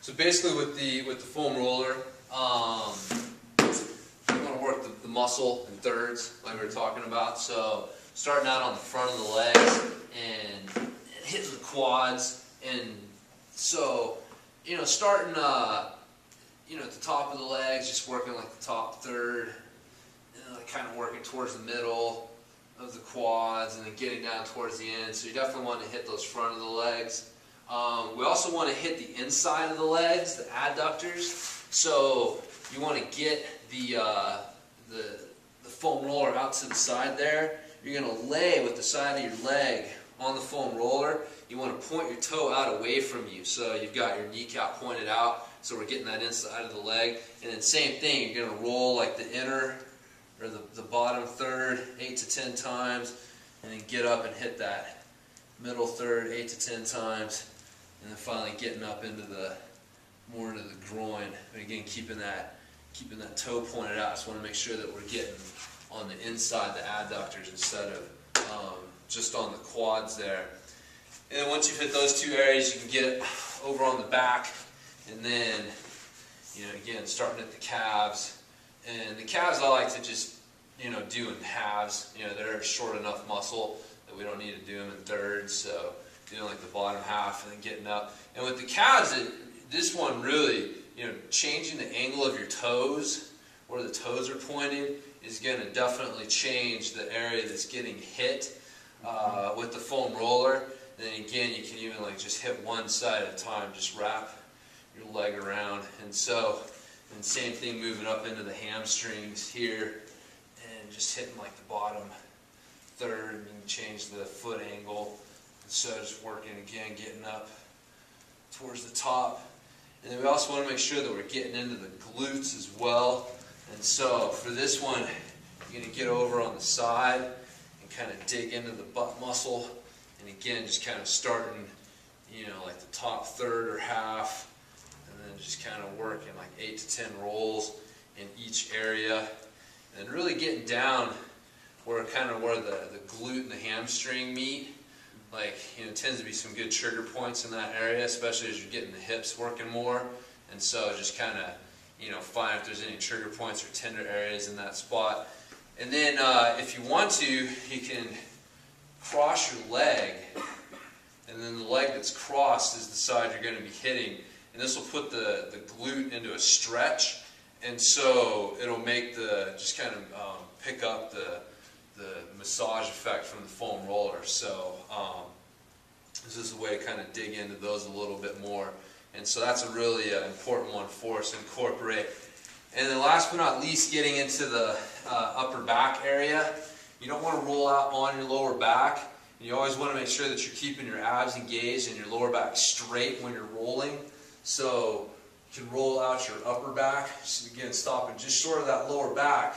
So basically with the foam roller, you want to work the muscle in thirds like we were talking about. So starting out on the front of the legs and hitting the quads. And so, you know, starting you know, at the top of the legs, just working like the top third, and like kind of working towards the middle of the quads, and then getting down towards the end. So you definitely want to hit those front of the legs. We also want to hit the inside of the legs, the adductors. So you want to get the foam roller out to the side there. You're going to lay with the side of your leg on the foam roller. You want to point your toe out away from you. So you've got your kneecap pointed out. So we're getting that inside of the leg. And then same thing, you're going to roll like the inner or the bottom third 8 to 10 times. And then get up and hit that middle third 8 to 10 times. And then finally getting up into more into the groin. But again, keeping that toe pointed out. Just want to make sure that we're getting on the inside, the adductors, instead of just on the quads there. And then once you've hit those two areas, you can get it over on the back. And then, you know, again, starting at the calves. And the calves I like to just, you know, do in halves. You know, they're short enough muscle that we don't need to do them in thirds. So doing like the bottom half and then getting up. And with the calves, this one really, you know, changing the angle of your toes, where the toes are pointed, is going to definitely change the area that's getting hit with the foam roller. And then again, you can even like just hit one side at a time, just wrap your leg around. And so, and same thing moving up into the hamstrings here, and just hitting like the bottom third, and you can change the foot angle. And so just working again, getting up towards the top. And then we also want to make sure that we're getting into the glutes as well. And so for this one, you're going to get over on the side and kind of dig into the butt muscle. And again, just kind of starting, you know, like the top third or half, and then just kind of working like 8 to 10 rolls in each area. And really getting down where the glute and the hamstring meet. Like, you know, tends to be some good trigger points in that area, especially as you're getting the hips working more. And so just kind of, you know, find if there's any trigger points or tender areas in that spot. And then if you want to, you can cross your leg, and then the leg that's crossed is the side you're going to be hitting. And this will put the glute into a stretch, and so it'll make just kind of pick up the massage effect from the foam roller. So this is a way to kind of dig into those a little bit more. And so that's a really important one for us to incorporate. And then last but not least, getting into the upper back area. You don't want to roll out on your lower back. And you always want to make sure that you're keeping your abs engaged and your lower back straight when you're rolling. So you can roll out your upper back. Just again, stopping just short of that lower back.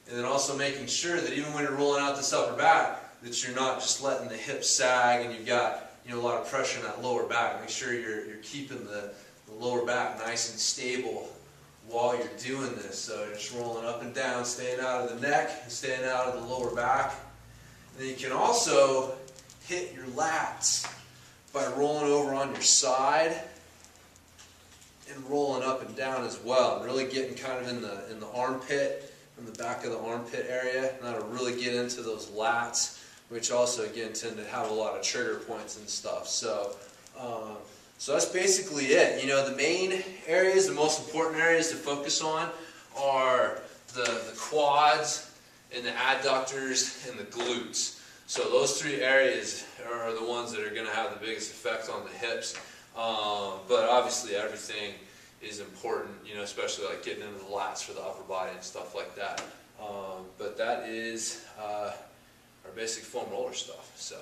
And then also making sure that even when you're rolling out this upper back, that you're not just letting the hips sag and you've got, you know, a lot of pressure in that lower back. Make sure you're keeping the lower back nice and stable while you're doing this. So just rolling up and down, staying out of the neck and staying out of the lower back. And then you can also hit your lats by rolling over on your side and rolling up and down as well. Really getting kind of in the armpit, in the back of the armpit area. And that'll really get into those lats, which also again tend to have a lot of trigger points and stuff. So so that's basically it. You know, the main areas, the most important areas to focus on are the quads and the adductors and the glutes. So those three areas are the ones that are going to have the biggest effect on the hips. But obviously everything is important, you know, especially like getting into the lats for the upper body and stuff like that. But that is our basic foam roller stuff. So.